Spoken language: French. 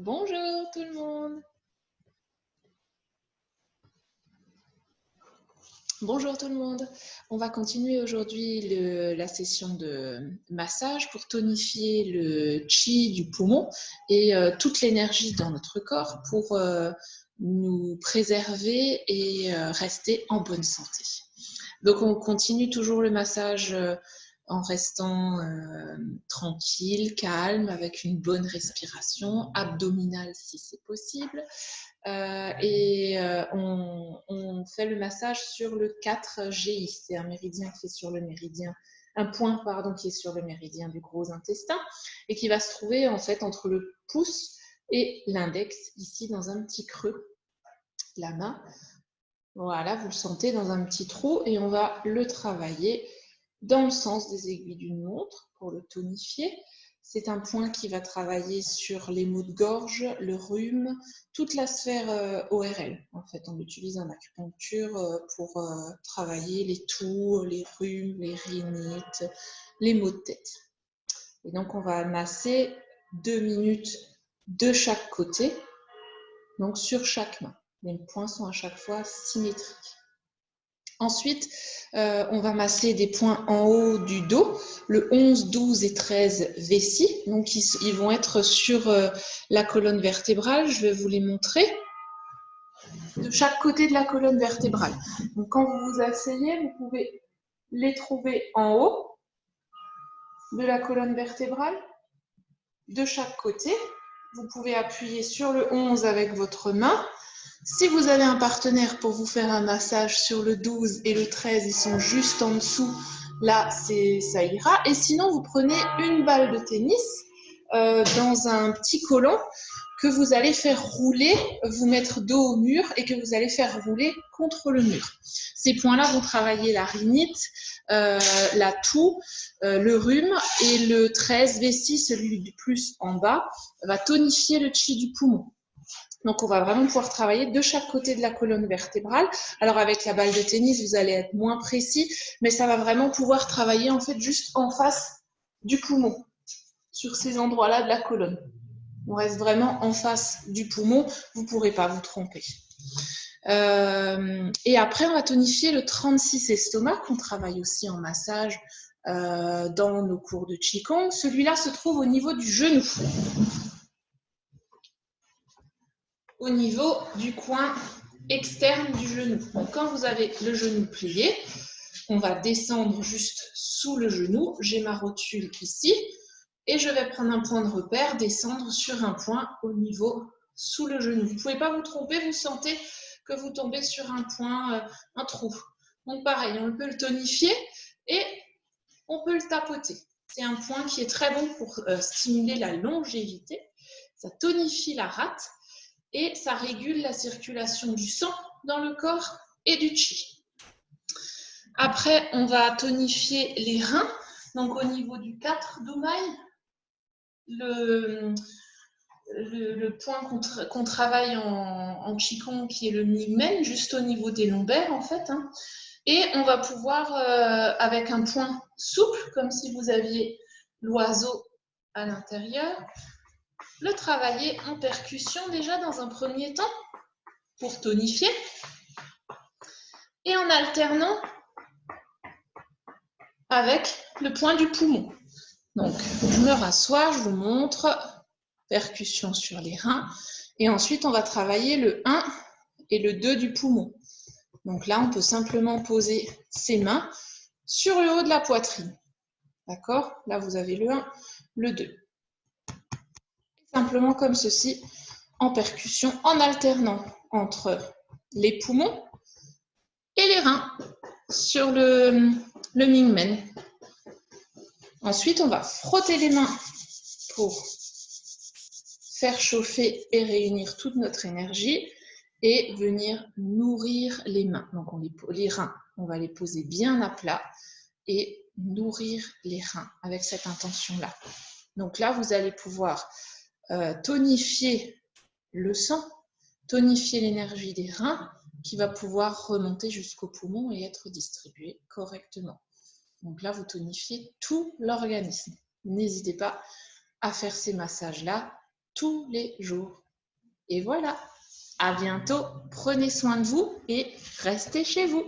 Bonjour tout le monde. Bonjour tout le monde. On va continuer aujourd'hui la session de massage pour tonifier le chi du poumon et toute l'énergie dans notre corps pour nous préserver et rester en bonne santé. Donc on continue toujours le massage en restant tranquille, calme, avec une bonne respiration abdominale si c'est possible. On fait le massage sur le 4GI, c'est un méridien qui est sur le méridien, un point pardon qui est sur le méridien du gros intestin et qui va se trouver en fait entre le pouce et l'index, ici dans un petit creux, la main. Voilà, vous le sentez dans un petit trou et on va le travailler dans le sens des aiguilles d'une montre pour le tonifier. C'est un point qui va travailler sur les maux de gorge, le rhume, toute la sphère ORL. En fait, on utilise en acupuncture pour travailler les toux, les rhumes, les rhinites, les maux de tête. Et donc, on va masser 2 minutes de chaque côté, donc sur chaque main. Les points sont à chaque fois symétriques. Ensuite, on va masser des points en haut du dos, le 11, 12 et 13 vessis. Donc, ils vont être sur la colonne vertébrale. Je vais vous les montrer de chaque côté de la colonne vertébrale. Donc, quand vous vous asseyez, vous pouvez les trouver en haut de la colonne vertébrale, de chaque côté. Vous pouvez appuyer sur le 11 avec votre main. Si vous avez un partenaire pour vous faire un massage sur le 12 et le 13, ils sont juste en dessous, là, ça ira. Et sinon, vous prenez une balle de tennis dans un petit collant que vous allez faire rouler, vous mettre dos au mur et que vous allez faire rouler contre le mur. Ces points-là vont travailler la rhinite, la toux, le rhume, et le 13 vessie, celui du plus en bas, va tonifier le chi du poumon. Donc, on va vraiment pouvoir travailler de chaque côté de la colonne vertébrale. Alors, avec la balle de tennis, vous allez être moins précis, mais ça va vraiment pouvoir travailler en fait juste en face du poumon, sur ces endroits-là de la colonne. On reste vraiment en face du poumon, vous ne pourrez pas vous tromper. Et après, on va tonifier le 36 estomac, qu'on travaille aussi en massage dans nos cours de Qigong. Celui-là se trouve au niveau du genou. Au niveau du coin externe du genou. Donc, quand vous avez le genou plié, on va descendre juste sous le genou. J'ai ma rotule ici et je vais prendre un point de repère, descendre sur un point au niveau sous le genou. Vous ne pouvez pas vous tromper, vous sentez que vous tombez sur un point, un trou. Donc pareil, on peut le tonifier et on peut le tapoter. C'est un point qui est très bon pour stimuler la longévité. Ça tonifie la rate et ça régule la circulation du sang dans le corps et du chi. Après, on va tonifier les reins. Donc, au niveau du 4 d'Umaï, le point qu'on travaille en Qigong, qui est le Mingmen, juste au niveau des lombaires, en fait. Et on va pouvoir, avec un point souple, comme si vous aviez l'oiseau à l'intérieur, le travailler en percussion déjà dans un premier temps pour tonifier et en alternant avec le point du poumon. Donc, je me rassois, je vous montre, percussion sur les reins et ensuite on va travailler le 1 et le 2 du poumon. Donc là, on peut simplement poser ses mains sur le haut de la poitrine. D'accord? Là, vous avez le 1, le 2. Simplement comme ceci, en percussion, en alternant entre les poumons et les reins sur le Mingmen. Ensuite, on va frotter les mains pour faire chauffer et réunir toute notre énergie et venir nourrir les mains. Donc, les reins, on va les poser bien à plat et nourrir les reins avec cette intention-là. Donc là, vous allez pouvoir tonifier le sang, tonifier l'énergie des reins qui va pouvoir remonter jusqu'au poumon et être distribuée correctement. Donc là, vous tonifiez tout l'organisme. N'hésitez pas à faire ces massages-là tous les jours. Et voilà, à bientôt, prenez soin de vous et restez chez vous.